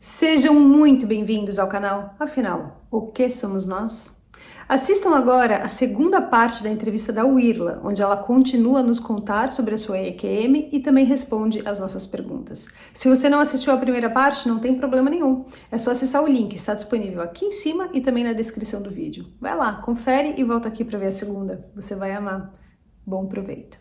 Sejam muito bem-vindos ao canal. Afinal, o que somos nós? Assistam agora a segunda parte da entrevista da Wirla, onde ela continua a nos contar sobre a sua EQM e também responde às nossas perguntas. Se você não assistiu a primeira parte, não tem problema nenhum. É só acessar o link, está disponível aqui em cima e também na descrição do vídeo. Vai lá, confere e volta aqui para ver a segunda. Você vai amar. Bom proveito.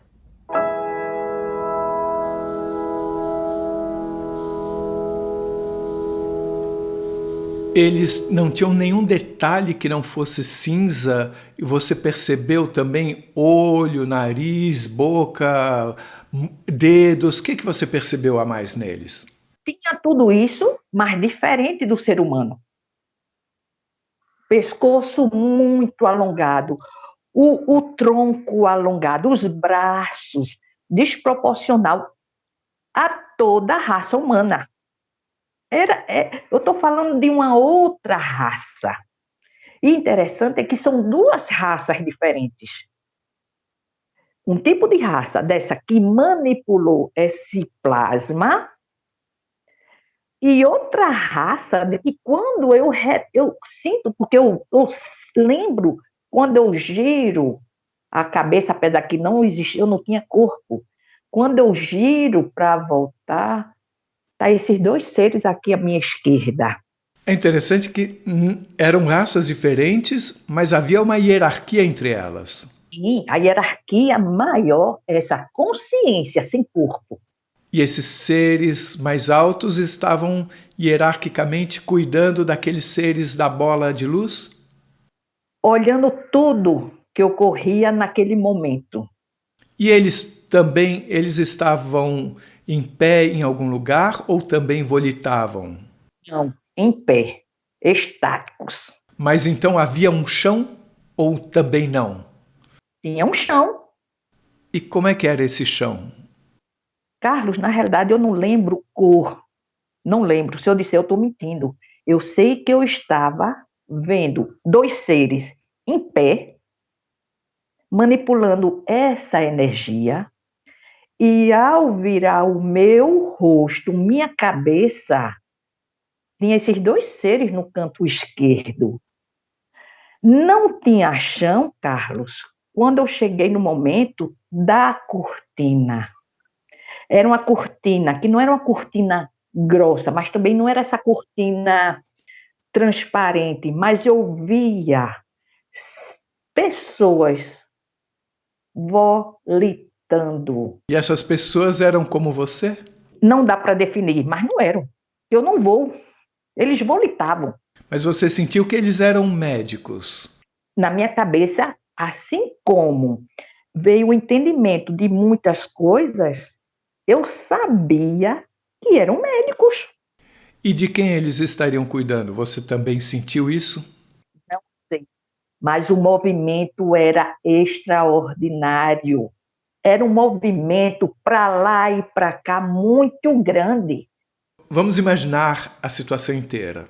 Eles não tinham nenhum detalhe que não fosse cinza e você percebeu também olho, nariz, boca, dedos. O que você percebeu a mais neles? Tinha tudo isso, mas diferente do ser humano. Pescoço muito alongado, o tronco alongado, os braços desproporcional a toda a raça humana. Eu estou falando de uma outra raça. E interessante é que são duas raças diferentes. Um tipo de raça dessa que manipulou esse plasma e outra raça de que quando eu sinto, porque eu lembro quando eu giro a cabeça, apesar que não existia, eu não tinha corpo. Quando eu giro para voltar, tá esses dois seres aqui à minha esquerda. É interessante que eram raças diferentes, mas havia uma hierarquia entre elas. Sim, a hierarquia maior é essa consciência sem corpo. E esses seres mais altos estavam hierarquicamente cuidando daqueles seres da bola de luz? Olhando tudo que ocorria naquele momento. E eles estavam em pé em algum lugar ou também volitavam? Não, em pé, estáticos. Mas então havia um chão ou também não? Tinha um chão. E como é que era esse chão? Carlos, na realidade eu não lembro cor. Não lembro. Se eu disser, eu estou mentindo. Eu sei que eu estava vendo dois seres em pé, manipulando essa energia, e ao virar o meu rosto, minha cabeça, tinha esses dois seres no canto esquerdo. Não tinha chão, Carlos, quando eu cheguei no momento da cortina. Era uma cortina que não era uma cortina grossa, mas também não era essa cortina transparente, mas eu via pessoas volitando. E essas pessoas eram como você? Não dá para definir, mas não eram. Eu não vou. Eles volitavam. Mas você sentiu que eles eram médicos? Na minha cabeça, assim como veio o entendimento de muitas coisas, eu sabia que eram médicos. E de quem eles estariam cuidando? Você também sentiu isso? Não sei. Mas o movimento era extraordinário. Era um movimento para lá e para cá muito grande. Vamos imaginar a situação inteira.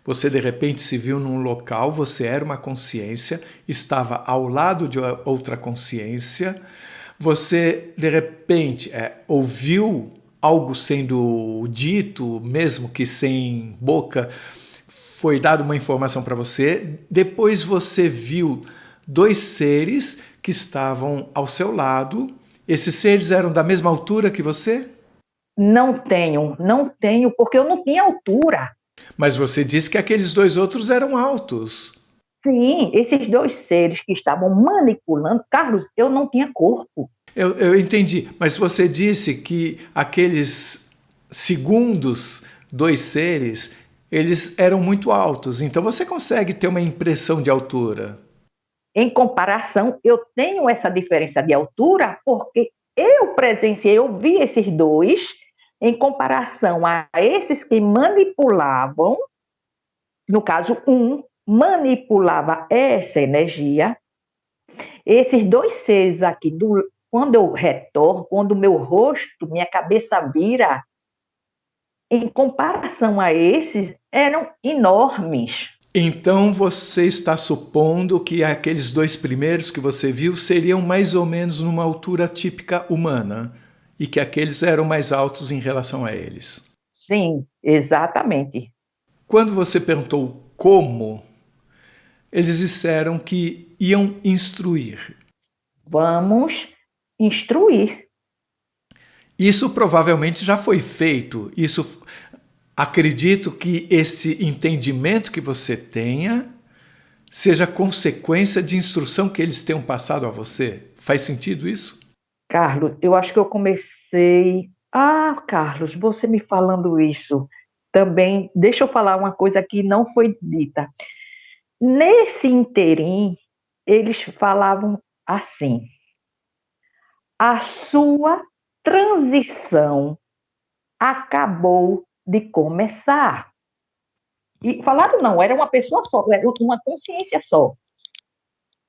Você de repente se viu num local, você era uma consciência, estava ao lado de outra consciência, você de repente ouviu algo sendo dito, mesmo que sem boca, foi dada uma informação para você, depois você viu dois seres que estavam ao seu lado. Esses seres eram da mesma altura que você? Não tenho, porque eu não tinha altura. Mas você disse que aqueles dois outros eram altos. Sim, esses dois seres que estavam manipulando, Carlos, eu não tinha corpo. Eu entendi, mas você disse que aqueles segundos dois seres, eles eram muito altos, então você consegue ter uma impressão de altura. Em comparação, eu tenho essa diferença de altura porque eu presenciei, eu vi esses dois em comparação a esses que manipulavam, no caso, um manipulava essa energia. Esses dois seres aqui, quando eu retorno, quando o meu rosto, minha cabeça vira, em comparação a esses, eram enormes. Então você está supondo que aqueles dois primeiros que você viu seriam mais ou menos numa altura típica humana e que aqueles eram mais altos em relação a eles. Sim, exatamente. Quando você perguntou como, eles disseram que iam instruir. Vamos instruir. Isso provavelmente já foi feito. Isso, acredito que esse entendimento que você tenha seja consequência de instrução que eles tenham passado a você. Faz sentido isso? Carlos, eu acho que eu comecei. Ah, Carlos, você me falando isso também, deixa eu falar uma coisa que não foi dita. Nesse interim, eles falavam assim: a sua transição acabou de começar. E falaram não, era uma pessoa só, era uma consciência só.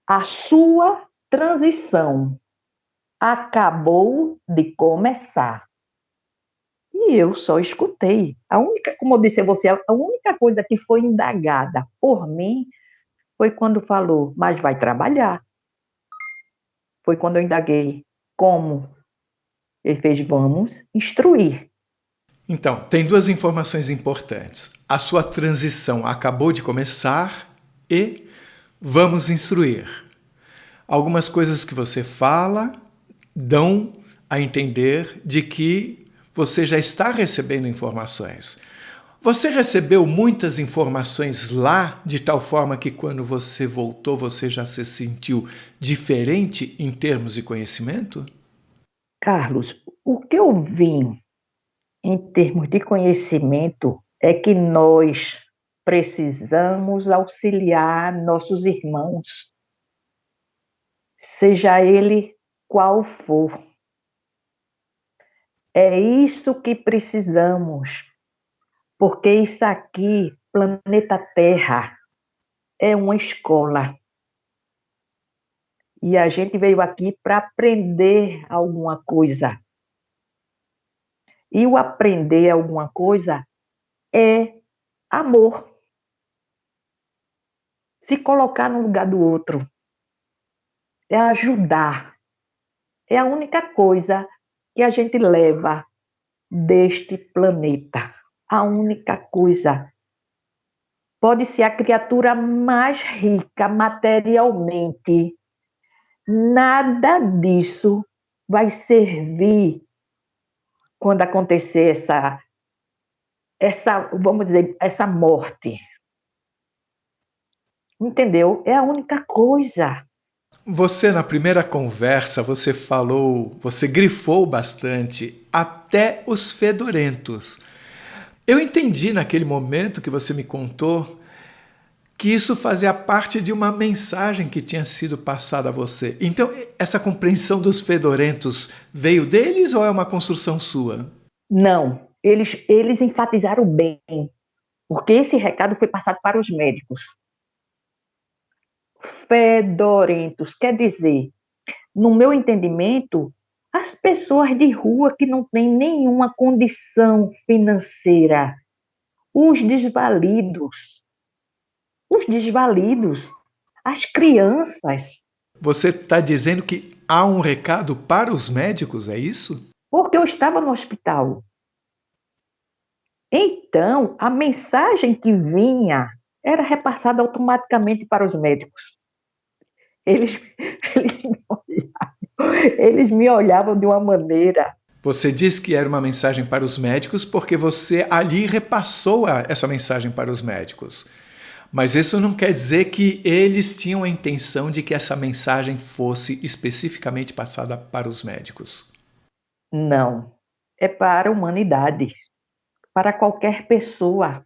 A sua transição acabou de começar. E eu só escutei. A única, como eu disse a você, a única coisa que foi indagada por mim foi quando falou, mas vai trabalhar. Foi quando eu indaguei como. Ele fez, vamos instruir. Então, tem duas informações importantes. A sua transição acabou de começar e vamos instruir. Algumas coisas que você fala dão a entender de que você já está recebendo informações. Você recebeu muitas informações lá, de tal forma que quando você voltou você já se sentiu diferente em termos de conhecimento? Carlos, o que eu vi em termos de conhecimento é que nós precisamos auxiliar nossos irmãos, seja ele qual for. É isso que precisamos, porque isso aqui, planeta Terra, é uma escola. E a gente veio aqui para aprender alguma coisa. E o aprender alguma coisa é amor. Se colocar no lugar do outro, é ajudar. É a única coisa que a gente leva deste planeta. A única coisa. Pode ser a criatura mais rica materialmente. Nada disso vai servir quando acontecer vamos dizer, essa morte. Entendeu? É a única coisa. Você, na primeira conversa, você falou, você grifou bastante, até os fedorentos. Eu entendi naquele momento que você me contou que isso fazia parte de uma mensagem que tinha sido passada a você. Então, essa compreensão dos fedorentos veio deles ou é uma construção sua? Não, eles enfatizaram bem, porque esse recado foi passado para os médicos. Fedorentos, quer dizer, no meu entendimento, as pessoas de rua que não têm nenhuma condição financeira, os desvalidos, as crianças, Você está dizendo que há um recado para os médicos, é isso? porque eu estava no hospital. Então, a mensagem que vinha era repassada automaticamente para os médicos. Eles, eles me olhavam de uma maneira. Você disse que era uma mensagem para os médicos porque você ali repassou essa mensagem para os médicos. Mas isso não quer dizer que eles tinham a intenção de que essa mensagem fosse especificamente passada para os médicos. Não, é para a humanidade, para qualquer pessoa.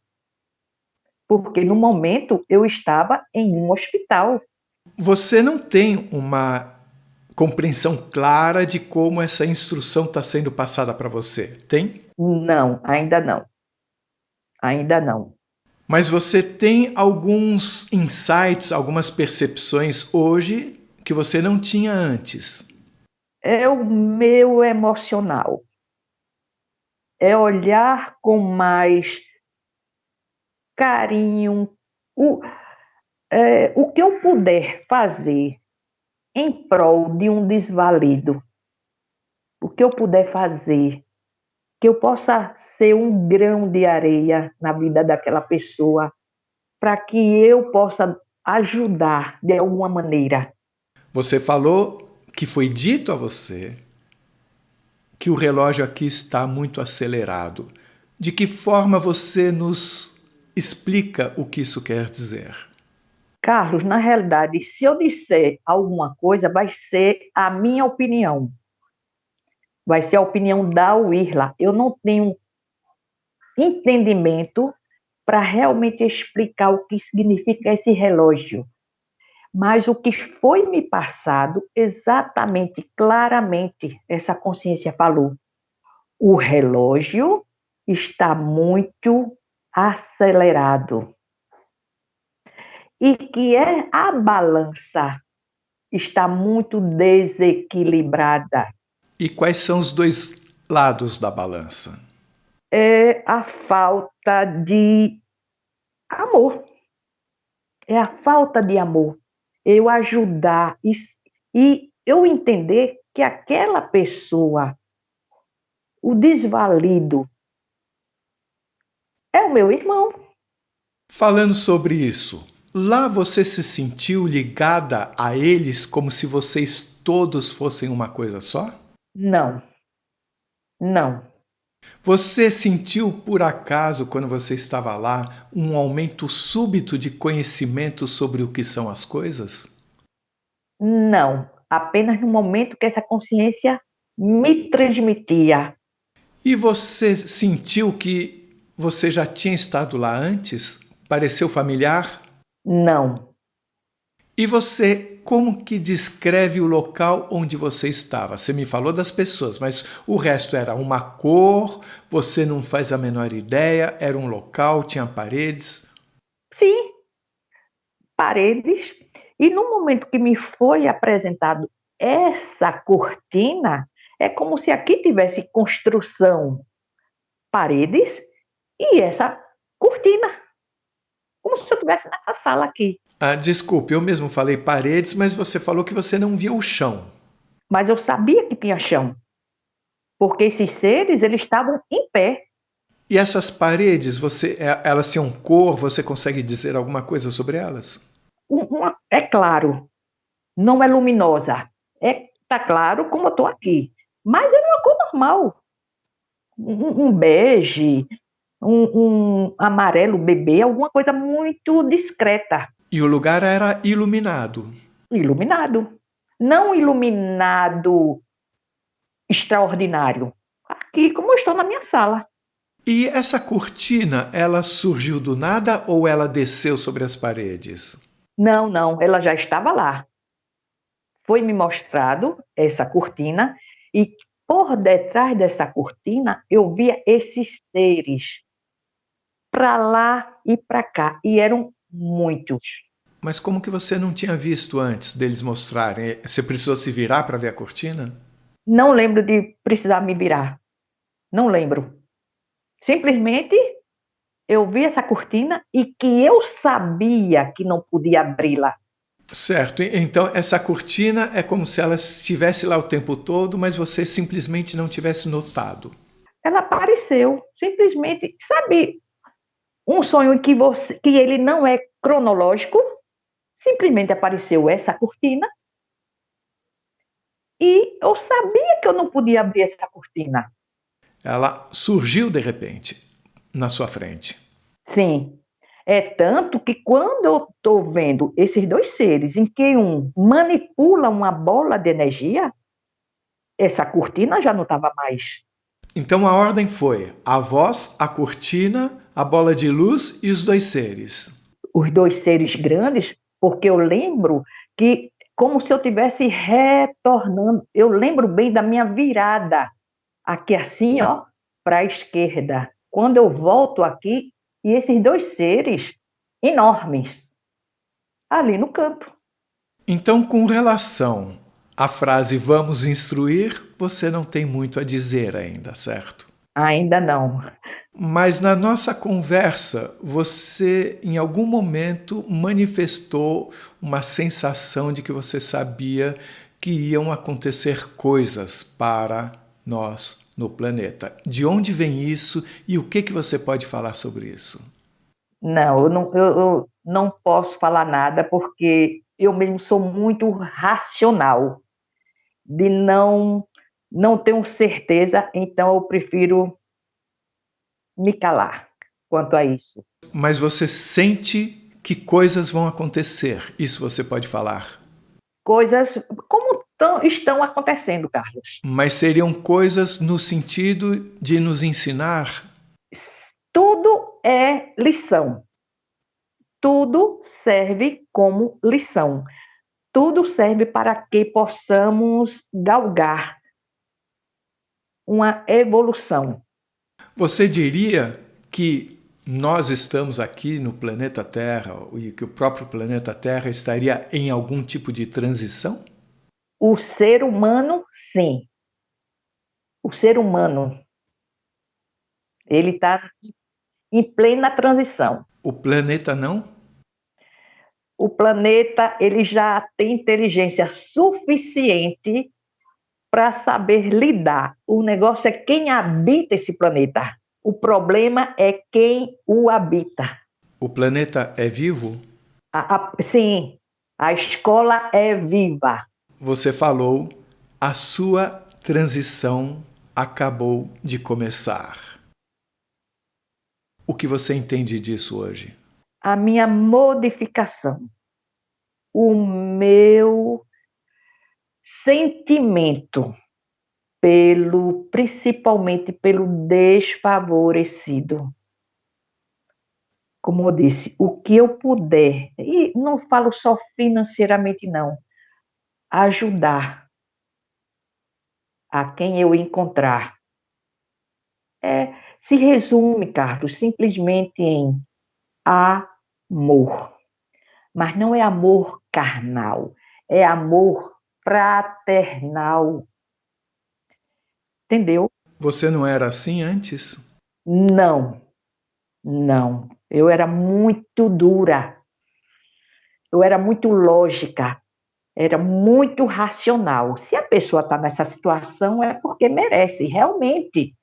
Porque no momento eu estava em um hospital. Você não tem uma compreensão clara de como essa instrução está sendo passada para você, tem? Não, ainda não. Ainda não. Mas você tem alguns insights, algumas percepções hoje que você não tinha antes. É o meu emocional. É olhar com mais carinho o que eu puder fazer em prol de um desvalido. O que eu puder fazer que eu possa ser um grão de areia na vida daquela pessoa, para que eu possa ajudar de alguma maneira. Você falou que foi dito a você que o relógio aqui está muito acelerado. De que forma você nos explica o que isso quer dizer? Carlos, na realidade, se eu disser alguma coisa, vai ser a minha opinião. Vai ser a opinião da Wirla. Eu não tenho entendimento para realmente explicar o que significa esse relógio. Mas o que foi me passado, exatamente, claramente, essa consciência falou. O relógio está muito acelerado. E que a balança está muito desequilibrada. E quais são os dois lados da balança? É a falta de amor. É a falta de amor. Eu ajudar e eu entender que aquela pessoa, o desvalido, é o meu irmão. Falando sobre isso, lá você se sentiu ligada a eles como se vocês todos fossem uma coisa só? Não, não. Você sentiu, por acaso, quando você estava lá, um aumento súbito de conhecimento sobre o que são as coisas? Não, apenas no momento que essa consciência me transmitia. E você sentiu que você já tinha estado lá antes? Pareceu familiar? Não. E você, como que descreve o local onde você estava? Você me falou das pessoas, mas o resto era uma cor, você não faz a menor ideia, era um local, tinha paredes. Sim, paredes. E no momento que me foi apresentado essa cortina, é como se aqui tivesse construção, paredes e essa cortina. Como se eu estivesse nessa sala aqui. Ah, desculpe, eu mesmo falei paredes, mas você falou que você não via o chão. Mas eu sabia que tinha chão. Porque esses seres, eles estavam em pé. E essas paredes, elas tinham cor, você consegue dizer alguma coisa sobre elas? É claro, não é luminosa. Tá claro como eu estou aqui. Mas é uma cor normal. Um bege, um amarelo bebê, alguma coisa muito discreta. E o lugar era iluminado. Iluminado. Não iluminado extraordinário. Aqui, como eu estou na minha sala. E essa cortina, ela surgiu do nada ou ela desceu sobre as paredes? Não, não, ela já estava lá. Foi me mostrado essa cortina e por detrás dessa cortina eu via esses seres para lá e para cá e eram muitos. Mas como que você não tinha visto antes deles mostrarem? Você precisou se virar para ver a cortina? Não lembro de precisar me virar. Não lembro. Simplesmente eu vi essa cortina e que eu sabia que não podia abri-la. Certo, então essa cortina é como se ela estivesse lá o tempo todo, mas você simplesmente não tivesse notado. Ela apareceu, simplesmente, sabe, um sonho que ele não é cronológico, simplesmente apareceu essa cortina e eu sabia que eu não podia abrir essa cortina. Ela surgiu de repente na sua frente. Sim, é tanto que quando eu estou vendo esses dois seres, em que um manipula uma bola de energia, essa cortina já não estava mais. Então a ordem foi a voz, a cortina, a bola de luz e os dois seres. Os dois seres grandes, porque eu lembro que, como se eu estivesse retornando, eu lembro bem da minha virada, aqui assim, ó, para a esquerda. Quando eu volto aqui, e esses dois seres enormes, ali no canto. Então, com relação à frase vamos instruir, você não tem muito a dizer ainda, certo? Ainda não. Mas na nossa conversa, você em algum momento manifestou uma sensação de que você sabia que iam acontecer coisas para nós no planeta. De onde vem isso e o que você pode falar sobre isso? Não, eu não posso falar nada porque eu mesmo sou muito racional, de não tenho certeza, então eu prefiro me calar quanto a isso. Mas você sente que coisas vão acontecer, isso você pode falar. Coisas como estão acontecendo, Carlos. Mas seriam coisas no sentido de nos ensinar. Tudo é lição. Tudo serve como lição. Tudo serve para que possamos galgar uma evolução. Você diria que nós estamos aqui no planeta Terra e que o próprio planeta Terra estaria em algum tipo de transição? O ser humano, sim. O ser humano, ele está em plena transição. O planeta não? O planeta, ele já tem inteligência suficiente para saber lidar. O negócio é quem habita esse planeta. O problema é quem o habita. O planeta é vivo? Sim, a escola é viva. Você falou, a sua transição acabou de começar. O que você entende disso hoje? A minha modificação, o meu sentimento principalmente pelo desfavorecido. Como eu disse, o que eu puder, e não falo só financeiramente não, ajudar a quem eu encontrar. Se resume, Carlos, simplesmente em amor. Mas não é amor carnal, é amor fraternal. Entendeu? Você não era assim antes? Não, não. Eu era muito dura. Eu era muito lógica. Era muito racional. Se a pessoa está nessa situação, é porque merece. Realmente,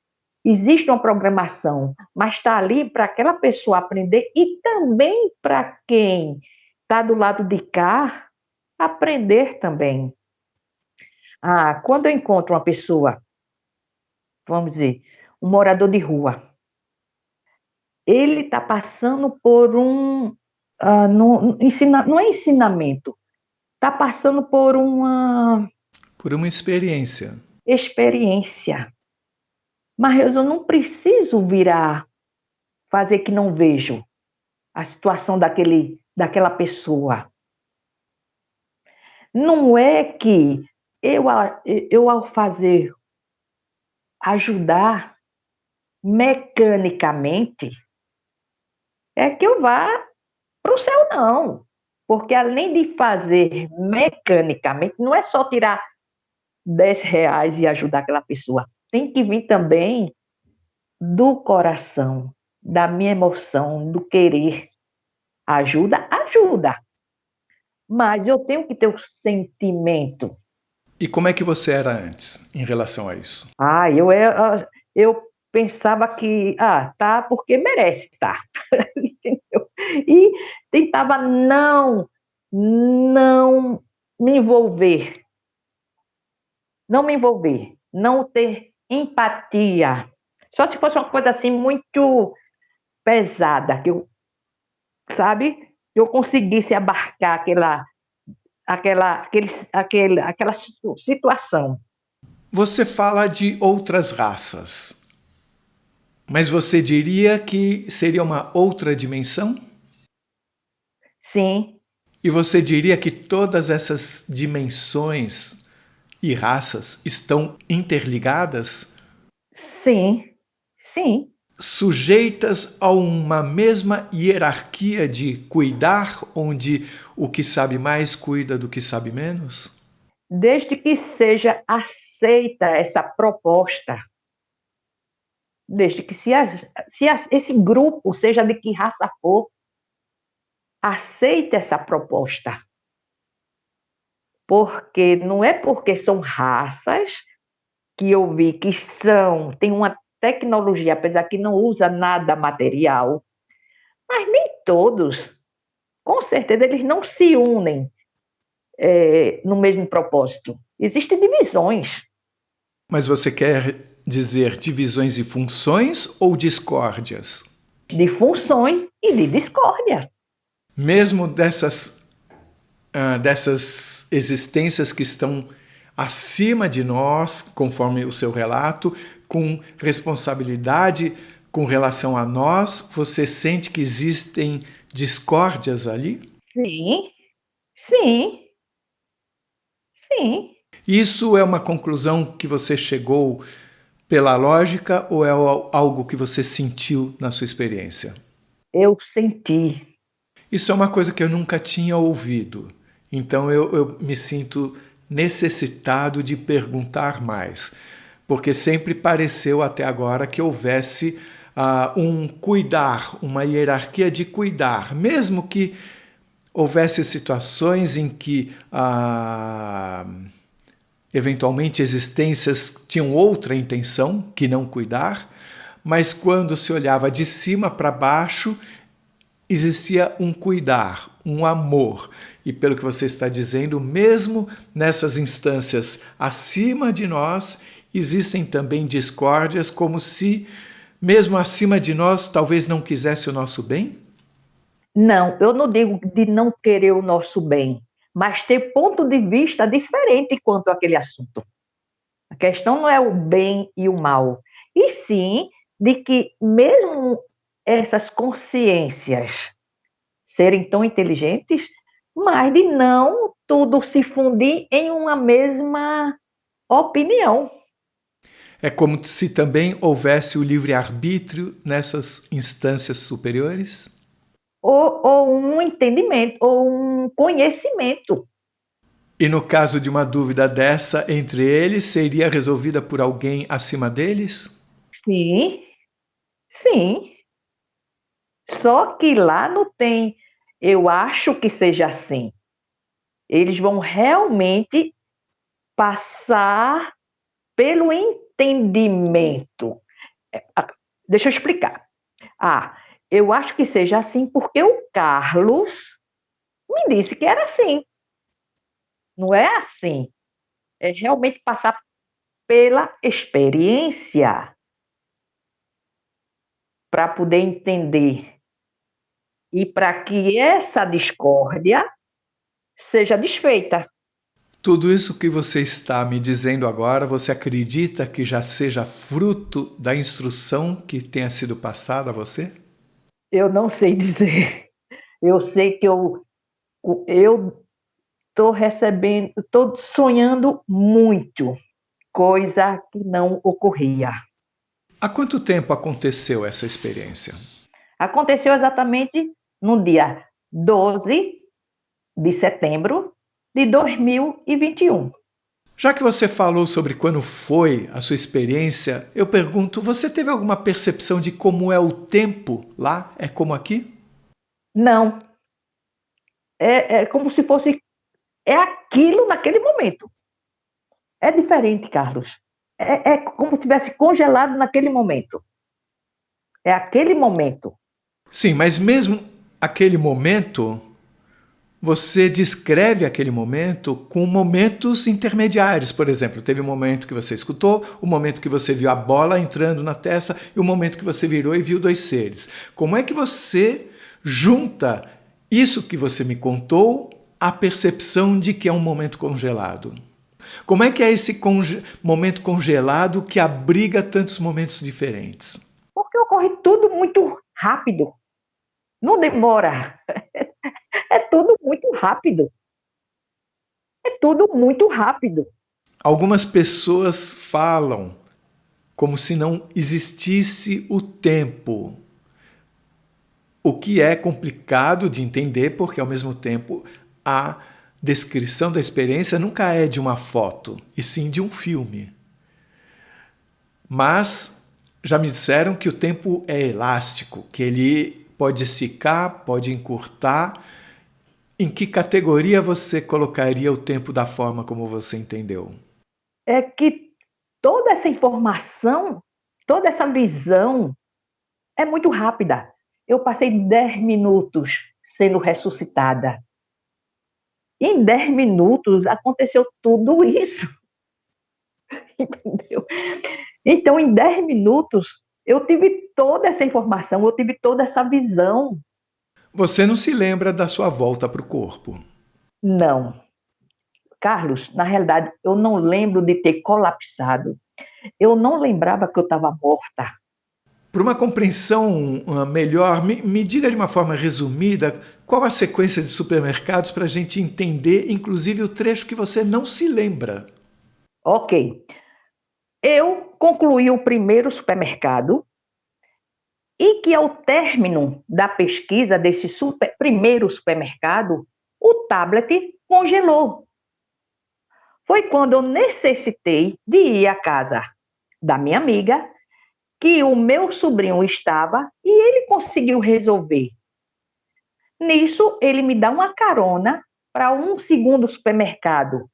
existe uma programação, mas está ali para aquela pessoa aprender e também para quem está do lado de cá aprender também. Quando eu encontro uma pessoa, vamos dizer, um morador de rua, ele está passando por não é ensinamento, está passando por uma Por uma experiência. experiência. Mas eu não preciso fazer que não vejo a situação daquela pessoa. Não é que eu ao ajudar mecanicamente, é que eu vá para o céu, não. Porque além de fazer mecanicamente, não é só tirar R$ 10 e ajudar aquela pessoa. Tem que vir também do coração, da minha emoção, do querer. Ajuda, ajuda. Mas eu tenho que ter o sentimento. E como é que você era antes em relação a isso? Eu pensava que, tá, porque merece, tá. Entendeu? E tentava não me envolver. Não me envolver. Não ter empatia. Só se fosse uma coisa assim muito pesada, sabe? Que eu conseguisse abarcar aquela situação. Você fala de outras raças, mas você diria que seria uma outra dimensão? Sim, E você diria que todas essas dimensões e raças estão interligadas? sim, sim. Sujeitas a uma mesma hierarquia de cuidar, onde o que sabe mais cuida do que sabe menos? Desde que seja aceita essa proposta, desde que esse grupo, seja de que raça for, aceite essa proposta. Porque não é porque são raças que eu vi que tem uma tecnologia, apesar que não usa nada material, mas nem todos, com certeza, eles não se unem no mesmo propósito. Existem divisões. Mas você quer dizer divisões e funções ou discórdias? De funções e de discórdia. Mesmo dessas existências que estão acima de nós, conforme o seu relato, com responsabilidade com relação a nós, você sente que existem discórdias ali? Sim, sim, sim. Isso é uma conclusão que você chegou pela lógica ou é algo que você sentiu na sua experiência? Eu senti. Isso é uma coisa que eu nunca tinha ouvido. Então eu me sinto necessitado de perguntar mais, porque sempre pareceu até agora que houvesse um cuidar, uma hierarquia de cuidar, mesmo que houvesse situações em que eventualmente existências tinham outra intenção que não cuidar, mas quando se olhava de cima para baixo, existia um cuidar, um amor. E pelo que você está dizendo, mesmo nessas instâncias acima de nós, existem também discórdias, como se, mesmo acima de nós, talvez não quisesse o nosso bem? Não, eu não digo de não querer o nosso bem, mas ter ponto de vista diferente quanto àquele assunto. A questão não é o bem e o mal, e sim de que mesmo essas consciências serem tão inteligentes, mas de não tudo se fundir em uma mesma opinião. É como se também houvesse o livre-arbítrio nessas instâncias superiores? Ou um entendimento, ou um conhecimento. E no caso de uma dúvida dessa entre eles, seria resolvida por alguém acima deles? Sim, sim. Só que lá não tem, eu acho que seja assim. Eles vão realmente passar pelo entendimento. Deixa eu explicar. Eu acho que seja assim porque o Carlos me disse que era assim. Não é assim. É realmente passar pela experiência para poder entender e para que essa discórdia seja desfeita. Tudo isso que você está me dizendo agora, você acredita que já seja fruto da instrução que tenha sido passada a você? Eu não sei dizer. Eu sei que eu estou recebendo, estou sonhando muito, coisa que não ocorria. Há quanto tempo aconteceu essa experiência? Aconteceu exatamente no dia 12 de setembro de 2021. Já que você falou sobre quando foi a sua experiência, eu pergunto, você teve alguma percepção de como é o tempo lá? É como aqui? Não, é como se fosse, é aquilo naquele momento. É diferente, Carlos. É como se estivesse congelado naquele momento. É aquele momento. Sim, mas mesmo aquele momento, você descreve aquele momento com momentos intermediários. Por exemplo, teve um momento que você escutou, o momento que você viu a bola entrando na testa e o momento que você virou e viu dois seres. Como é que você junta isso que você me contou à percepção de que é um momento congelado? Como é que é esse momento congelado que abriga tantos momentos diferentes? Porque ocorre tudo muito rápido. Não demora. É tudo muito rápido. É tudo muito rápido. Algumas pessoas falam como se não existisse o tempo, o que é complicado de entender, porque ao mesmo tempo a descrição da experiência nunca é de uma foto, e sim de um filme. Mas já me disseram que o tempo é elástico, que ele pode esticar, pode encurtar. Em que categoria você colocaria o tempo da forma como você entendeu? É que toda essa informação, toda essa visão é muito rápida. Eu passei 10 minutos sendo ressuscitada. Em 10 minutos aconteceu tudo isso. Entendeu? Então, em 10 minutos, eu tive toda essa informação, eu tive toda essa visão. Você não se lembra da sua volta para o corpo? Não. Carlos, na realidade, eu não lembro de ter colapsado. Eu não lembrava que eu estava morta. Para uma compreensão melhor, me diga de uma forma resumida qual a sequência de supermercados para a gente entender, inclusive, o trecho que você não se lembra. Ok. Eu concluí o primeiro supermercado e que, ao término da pesquisa desse primeiro supermercado, o tablet congelou. Foi quando eu necessitei de ir à casa da minha amiga, que o meu sobrinho estava, e ele conseguiu resolver. Nisso, ele me dá uma carona para um segundo supermercado,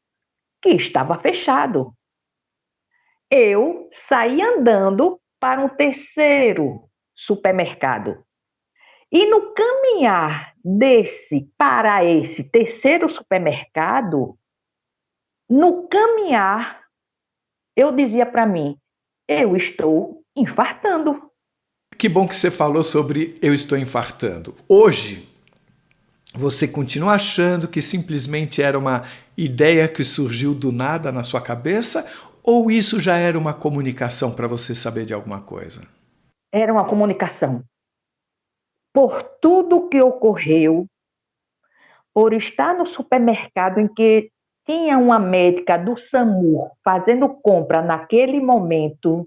que estava fechado. Eu saí andando para um terceiro supermercado. E no caminhar para esse terceiro supermercado, no caminhar, eu dizia para mim, eu estou infartando. Que bom que você falou sobre eu estou infartando. Hoje, você continua achando que simplesmente era uma ideia que surgiu do nada na sua cabeça? Ou isso já era uma comunicação para você saber de alguma coisa? Era uma comunicação. Por tudo que ocorreu, por estar no supermercado em que tinha uma médica do SAMU fazendo compra naquele momento,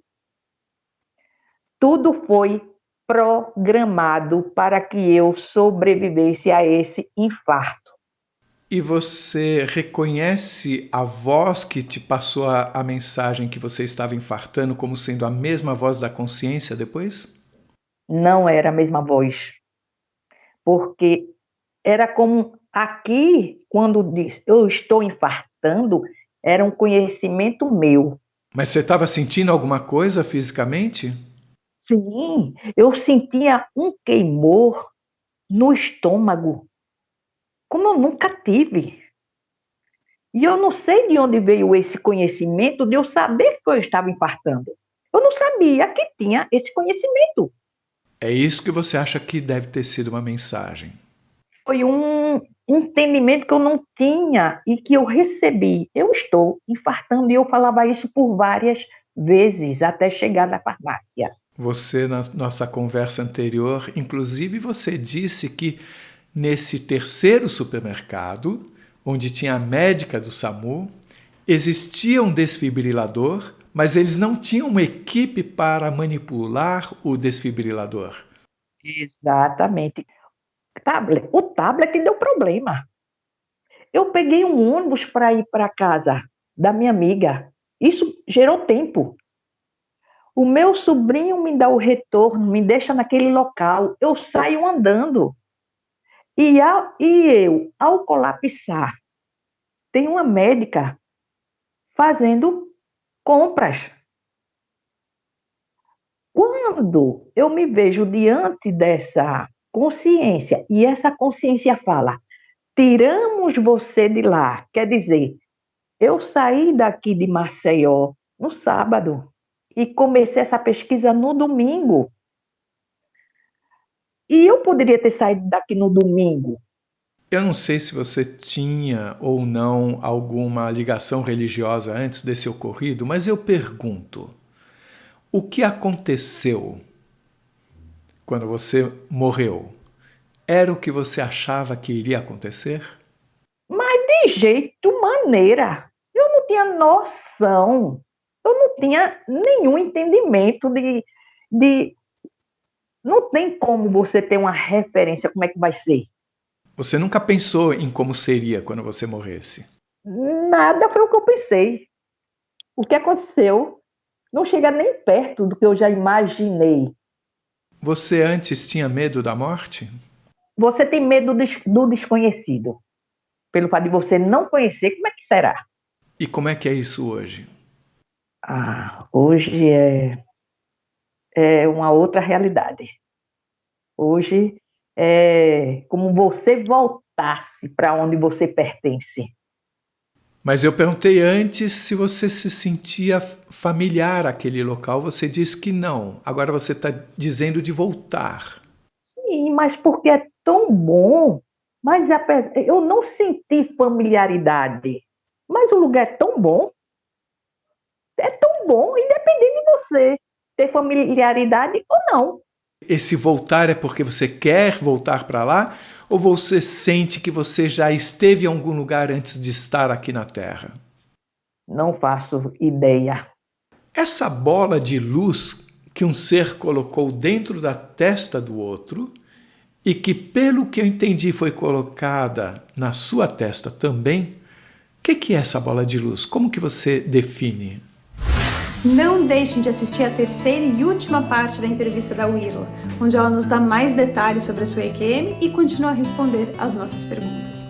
tudo foi programado para que eu sobrevivesse a esse infarto. E você reconhece a voz que te passou a mensagem que você estava infartando como sendo a mesma voz da consciência depois? Não era a mesma voz, porque era como aqui, quando diz eu estou infartando, era um conhecimento meu. Mas você estava sentindo alguma coisa fisicamente? Sim, eu sentia um queimor no estômago, como eu nunca tive. E eu não sei de onde veio esse conhecimento de eu saber que eu estava infartando. Eu não sabia que tinha esse conhecimento. É isso que você acha que deve ter sido uma mensagem? Foi um entendimento que eu não tinha e que eu recebi. Eu estou infartando e eu falava isso por várias vezes até chegar na farmácia. Você, na nossa conversa anterior, inclusive você disse que nesse terceiro supermercado, onde tinha a médica do SAMU, existia um desfibrilador, mas eles não tinham uma equipe para manipular o desfibrilador. Exatamente. O tablet deu problema. Eu peguei um ônibus para ir para casa da minha amiga. Isso gerou tempo. O meu sobrinho me dá o retorno, me deixa naquele local. Eu saio andando. Ao colapsar, tem uma médica fazendo compras. Quando eu me vejo diante dessa consciência, e essa consciência fala, tiramos você de lá, quer dizer, eu saí daqui de Maceió no sábado e comecei essa pesquisa no domingo. E eu poderia ter saído daqui no domingo. Eu não sei se você tinha ou não alguma ligação religiosa antes desse ocorrido, mas eu pergunto: o que aconteceu quando você morreu? Era o que você achava que iria acontecer? Mas de jeito maneira. Eu não tinha noção. Eu não tinha nenhum entendimento de. Não tem como você ter uma referência como é que vai ser. Você nunca pensou em como seria quando você morresse? Nada foi o que eu pensei. O que aconteceu não chega nem perto do que eu já imaginei. Você antes tinha medo da morte? Você tem medo do desconhecido. Pelo fato de você não conhecer, como é que será? E como é que é isso hoje? Hoje é uma outra realidade. Hoje é como você voltasse para onde você pertence. Mas eu perguntei antes se você se sentia familiar àquele local. Você disse que não. Agora você está dizendo de voltar. Sim, mas porque é tão bom. Mas eu não senti familiaridade. Mas o lugar é tão bom. É tão bom, independente de você ter familiaridade ou não. Esse voltar é porque você quer voltar para lá? Ou você sente que você já esteve em algum lugar antes de estar aqui na Terra? Não faço ideia. Essa bola de luz que um ser colocou dentro da testa do outro e que, pelo que eu entendi, foi colocada na sua testa também, o que é essa bola de luz? Como que você define? Não deixem de assistir a terceira e última parte da entrevista da Wirla, onde ela nos dá mais detalhes sobre a sua EQM e continua a responder as nossas perguntas.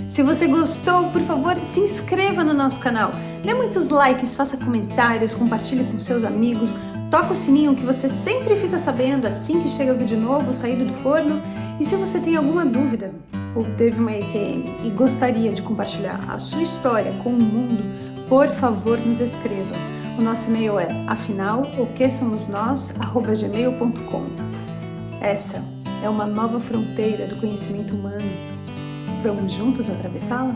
Se você gostou, por favor, se inscreva no nosso canal. Dê muitos likes, faça comentários, compartilhe com seus amigos, toca o sininho que você sempre fica sabendo assim que chega o vídeo novo, saído do forno. E se você tem alguma dúvida ou teve uma EQM e gostaria de compartilhar a sua história com o mundo, por favor, nos escreva. O nosso e-mail é afinal.oquesomosnós@gmail.com. Essa é uma nova fronteira do conhecimento humano. Vamos juntos atravessá-la?